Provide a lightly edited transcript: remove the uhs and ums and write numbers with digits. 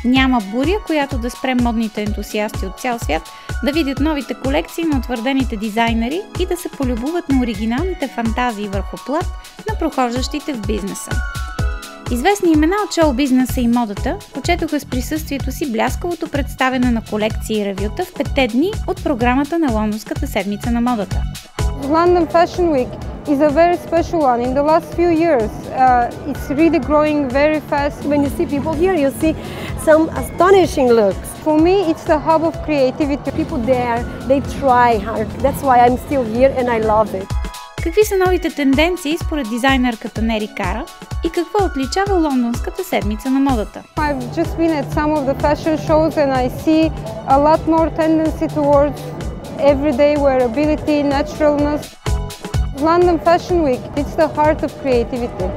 Няма буря, която да спре модните ентусиасти от цял свят да видят новите колекции на утвърдените дизайнери и да се полюбуват на оригиналните фантазии върху плат на прохождащите в бизнеса. Известни имена от шоу-бизнеса и модата почетоха с присъствието си бляскавото представяне на колекции и ревюта в 5 дни от програмата на Лондонската седмица на модата. London Fashion Week is a very special one. In the last few years, it's really growing very fast. When you see people here, you see some astonishing looks. For me, it's the hub of creativity. People there, they try hard. That's why I'm still here and I love it. Какви са новите тенденции според дизайнерката Нери Кара и какво отличава Лондонската седмица на модата? I've just been at some of the fashion shows and I see a lot more tendency towards everyday wearability, naturalness. London Fashion Week, it's the heart of creativity.